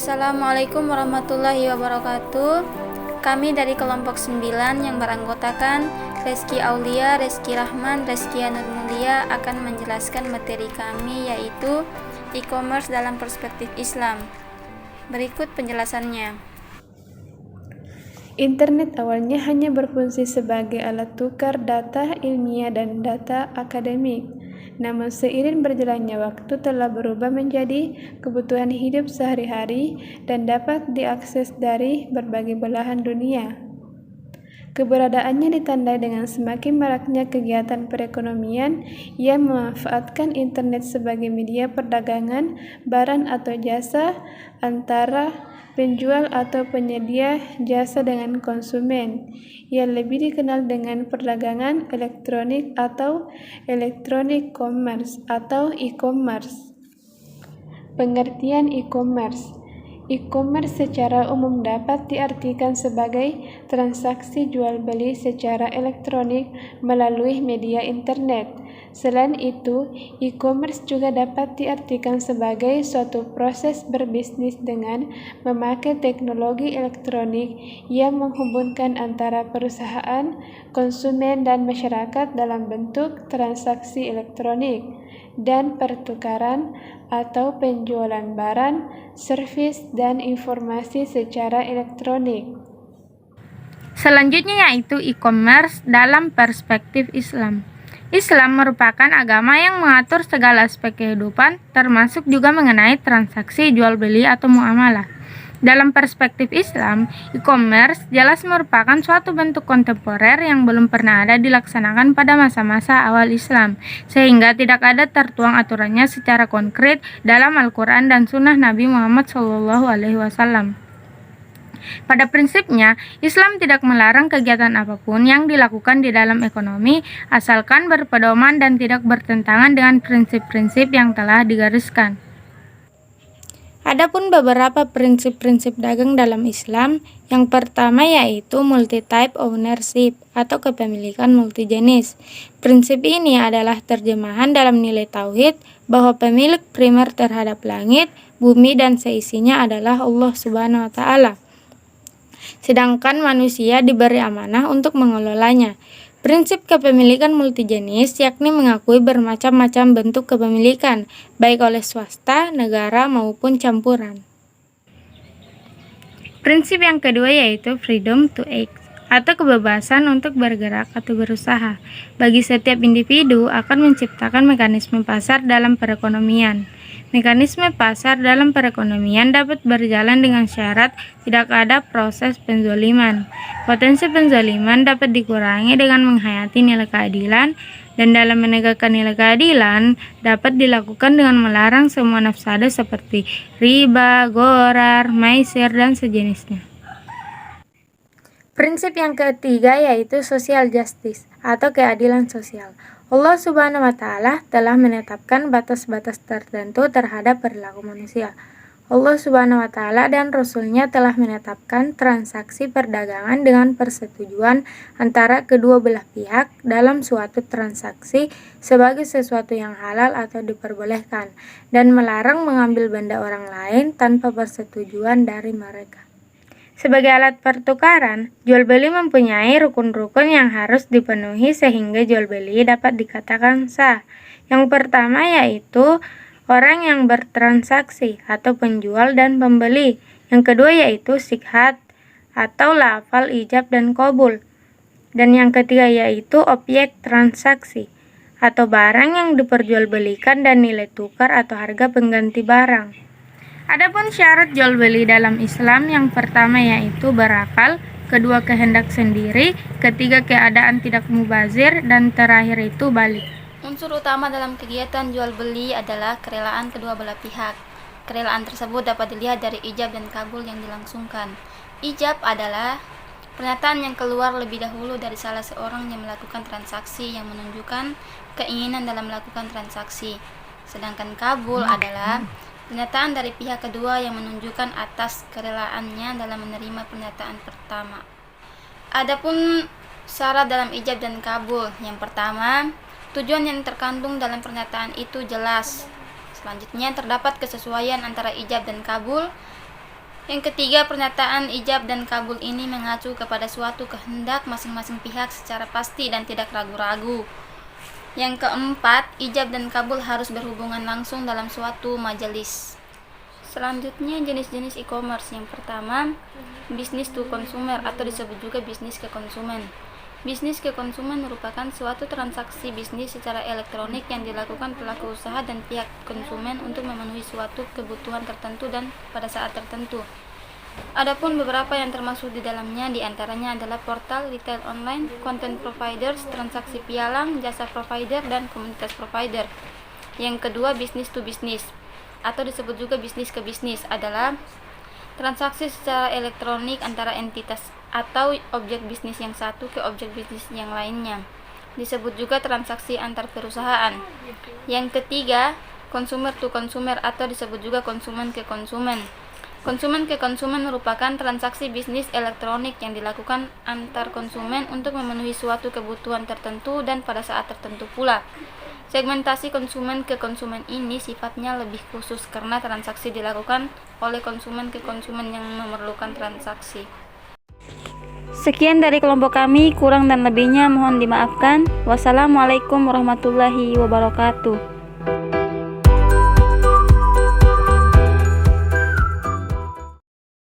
Assalamualaikum warahmatullahi wabarakatuh. Kami dari kelompok 9 yang beranggotakan Reski Aulia, Reski Rahman, Reski Nur Mulia akan menjelaskan materi kami, yaitu e-commerce dalam perspektif Islam. Berikut penjelasannya. Internet awalnya hanya berfungsi sebagai alat tukar data ilmiah dan data akademik. Namun seiring berjalannya waktu telah berubah menjadi kebutuhan hidup sehari-hari dan dapat diakses dari berbagai belahan dunia. Keberadaannya ditandai dengan semakin maraknya kegiatan perekonomian yang memanfaatkan internet sebagai media perdagangan barang atau jasa antara penjual atau penyedia jasa dengan konsumen, yang lebih dikenal dengan perdagangan elektronik atau electronic commerce atau e-commerce. Pengertian e-commerce. E-commerce secara umum dapat diartikan sebagai transaksi jual beli secara elektronik melalui media internet. Selain itu, e-commerce juga dapat diartikan sebagai suatu proses berbisnis dengan memakai teknologi elektronik yang menghubungkan antara perusahaan, konsumen, dan masyarakat dalam bentuk transaksi elektronik dan pertukaran atau penjualan barang, servis, dan informasi secara elektronik. Selanjutnya yaitu e-commerce dalam perspektif Islam. Islam merupakan agama yang mengatur segala aspek kehidupan, termasuk juga mengenai transaksi jual beli atau muamalah. Dalam perspektif Islam, e-commerce jelas merupakan suatu bentuk kontemporer yang belum pernah ada dilaksanakan pada masa-masa awal Islam, sehingga tidak ada tertuang aturannya secara konkret dalam Al-Quran dan Sunnah Nabi Muhammad SAW. Pada prinsipnya, Islam tidak melarang kegiatan apapun yang dilakukan di dalam ekonomi, asalkan berpedoman dan tidak bertentangan dengan prinsip-prinsip yang telah digariskan. Adapun beberapa prinsip-prinsip dagang dalam Islam, yang pertama yaitu multi-type ownership atau kepemilikan multijenis. Prinsip ini adalah terjemahan dalam nilai tauhid bahwa pemilik primer terhadap langit, bumi, dan seisinya adalah Allah Subhanahu wa Ta'ala. Sedangkan manusia diberi amanah untuk mengelolanya. Prinsip kepemilikan multijenis yakni mengakui bermacam-macam bentuk kepemilikan, baik oleh swasta, negara, maupun campuran. Prinsip yang kedua yaitu freedom to act, atau kebebasan untuk bergerak atau berusaha. Bagi setiap individu akan menciptakan mekanisme pasar dalam perekonomian. Mekanisme pasar dalam perekonomian dapat berjalan dengan syarat tidak ada proses penzaliman. Potensi penzaliman dapat dikurangi dengan menghayati nilai keadilan, dan dalam menegakkan nilai keadilan dapat dilakukan dengan melarang semua mafsadah seperti riba, ghorar, maisir, dan sejenisnya. Prinsip yang ketiga yaitu social justice atau keadilan sosial. Allah Subhanahu wa Ta'ala telah menetapkan batas-batas tertentu terhadap perilaku manusia. Allah Subhanahu wa Ta'ala dan Rasul-Nya telah menetapkan transaksi perdagangan dengan persetujuan antara kedua belah pihak dalam suatu transaksi sebagai sesuatu yang halal atau diperbolehkan, dan melarang mengambil benda orang lain tanpa persetujuan dari mereka. Sebagai alat pertukaran, jual beli mempunyai rukun-rukun yang harus dipenuhi sehingga jual beli dapat dikatakan sah. Yang pertama yaitu orang yang bertransaksi atau penjual dan pembeli. Yang kedua yaitu sikhat atau lafal ijab dan qabul. Dan yang ketiga yaitu objek transaksi atau barang yang diperjualbelikan dan nilai tukar atau harga pengganti barang. Adapun syarat jual beli dalam Islam, yang pertama yaitu berakal, kedua kehendak sendiri, ketiga keadaan tidak mubazir, dan terakhir itu balik. Unsur utama dalam kegiatan jual beli adalah kerelaan kedua belah pihak. Kerelaan tersebut dapat dilihat dari ijab dan kabul yang dilangsungkan. Ijab adalah pernyataan yang keluar lebih dahulu dari salah seorang yang melakukan transaksi yang menunjukkan keinginan dalam melakukan transaksi. Sedangkan kabul adalah pernyataan dari pihak kedua yang menunjukkan atas kerelaannya dalam menerima pernyataan pertama. Adapun syarat dalam ijab dan kabul, yang pertama, tujuan yang terkandung dalam pernyataan itu jelas. Selanjutnya, terdapat kesesuaian antara ijab dan kabul. Yang ketiga, pernyataan ijab dan kabul ini mengacu kepada suatu kehendak masing-masing pihak secara pasti dan tidak ragu-ragu. Yang keempat, ijab dan kabul harus berhubungan langsung dalam suatu majelis. Selanjutnya, jenis-jenis e-commerce. Yang pertama, bisnis to consumer atau disebut juga bisnis ke konsumen. Bisnis ke konsumen merupakan suatu transaksi bisnis secara elektronik yang dilakukan pelaku usaha dan pihak konsumen untuk memenuhi suatu kebutuhan tertentu dan pada saat tertentu. Adapun beberapa yang termasuk di dalamnya diantaranya adalah portal, retail online, content providers, transaksi pialang, jasa provider, dan komunitas provider. Yang kedua, bisnis to bisnis atau disebut juga bisnis ke bisnis adalah transaksi secara elektronik antara entitas atau objek bisnis yang satu ke objek bisnis yang lainnya. Disebut juga transaksi antar perusahaan. Yang ketiga, consumer to consumer atau disebut juga konsumen ke konsumen. Konsumen ke konsumen merupakan transaksi bisnis elektronik yang dilakukan antar konsumen untuk memenuhi suatu kebutuhan tertentu dan pada saat tertentu pula. Segmentasi konsumen ke konsumen ini sifatnya lebih khusus karena transaksi dilakukan oleh konsumen ke konsumen yang memerlukan transaksi. Sekian dari kelompok kami, kurang dan lebihnya mohon dimaafkan. Wassalamualaikum warahmatullahi wabarakatuh.